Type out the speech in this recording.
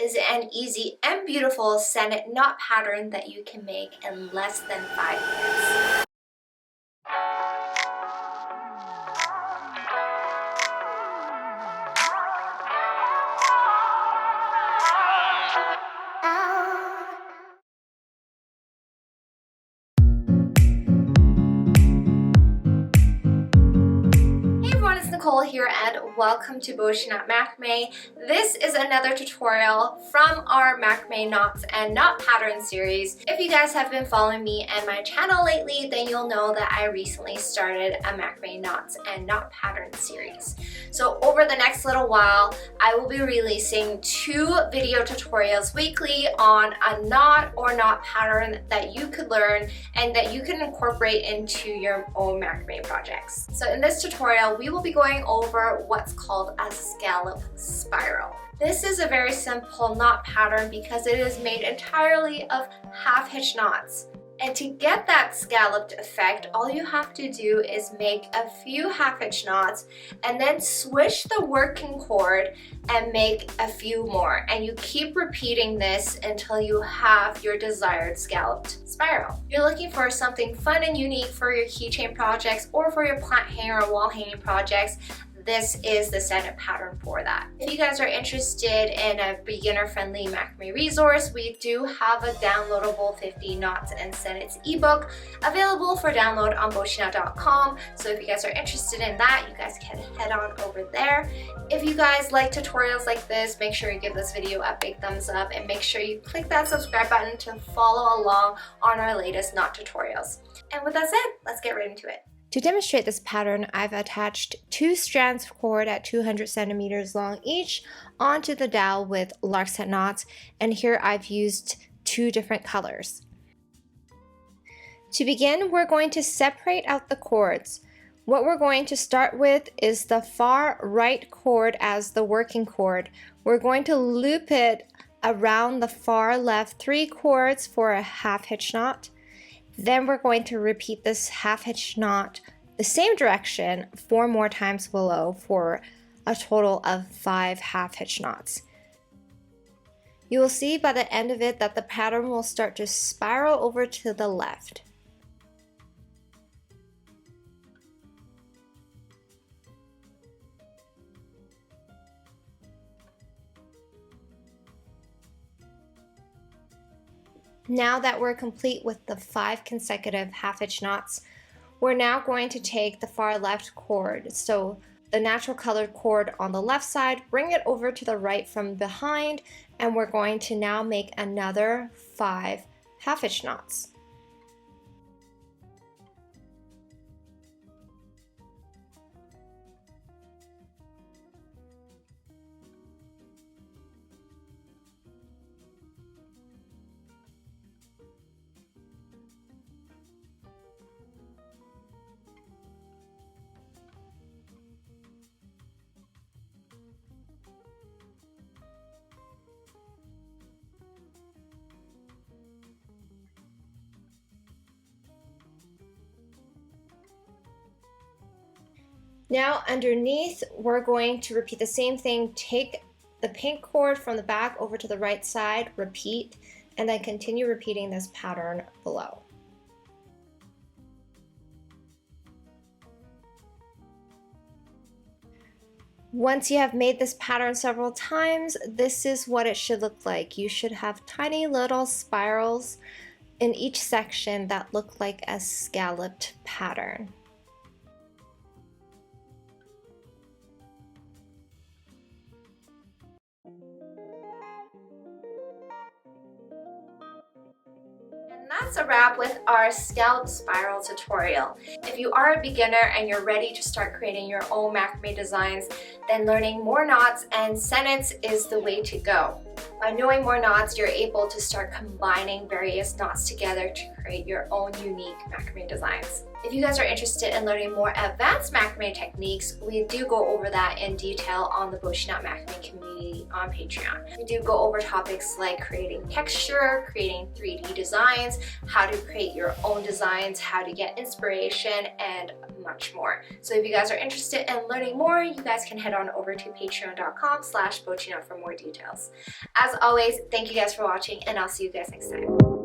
is an easy and beautiful Sennit knot pattern that you can make in less than 5 minutes. Here and welcome to Bochiknot Macrame. This is another tutorial from our macrame knots and knot pattern series. If you guys have been following me and my channel lately, then you'll know that I recently started a macrame knots and knot pattern series. So over the next little while, I will be releasing 2 video tutorials weekly on a knot or knot pattern that you could learn and that you can incorporate into your own macrame projects. So in this tutorial, we will be going over what's called a scallop spiral. This is a very simple knot pattern because it is made entirely of half hitch knots. And to get that scalloped effect, all you have to do is make a few half hitch knots and then switch the working cord and make a few more. And you keep repeating this until you have your desired scalloped spiral. You're looking for something fun and unique for your keychain projects or for your plant hanger or wall hanging projects. This is the Sennit pattern for that. If you guys are interested in a beginner-friendly macrame resource, we do have a downloadable 50 knots and Sennits ebook available for download on Bochiknot.com. So if you guys are interested in that, you guys can head on over there. If you guys like tutorials like this, make sure you give this video a big thumbs up and make sure you click that subscribe button to follow along on our latest knot tutorials. And with that said, let's get right into it. To demonstrate this pattern, I've attached 2 strands of cord at 200 centimeters long each onto the dowel with larkset knots, and here I've used 2 different colors. To begin, we're going to separate out the cords. What we're going to start with is the far right cord as the working cord. We're going to loop it around the far left 3 cords for a half hitch knot. Then we're going to repeat this half hitch knot the same direction 4 more times below for a total of 5 half hitch knots. You will see by the end of it that the pattern will start to spiral over to the left. Now that we're complete with the 5 consecutive half hitch knots, we're now going to take the far left cord, so the natural colored cord on the left side, bring it over to the right from behind, and we're going to now make another 5 half hitch knots. Now underneath, we're going to repeat the same thing. Take the pink cord from the back over to the right side, repeat, and then continue repeating this pattern below. Once you have made this pattern several times, this is what it should look like. You should have tiny little spirals in each section that look like a scalloped pattern. That's a wrap with our scallop spiral tutorial. If you are a beginner and you're ready to start creating your own macrame designs, then learning more knots and Sennits is the way to go. By knowing more knots, you're able to start combining various knots together to create your own unique macrame designs. If you guys are interested in learning more advanced macrame techniques, we do go over that in detail on the Bochiknot macrame community on Patreon. We do go over topics like creating texture, creating 3D designs, how to create your own designs, how to get inspiration, and much more. So if you guys are interested in learning more, you guys can head on over to patreon.com/Bochiknot for more details. As always, thank you guys for watching, and I'll see you guys next time.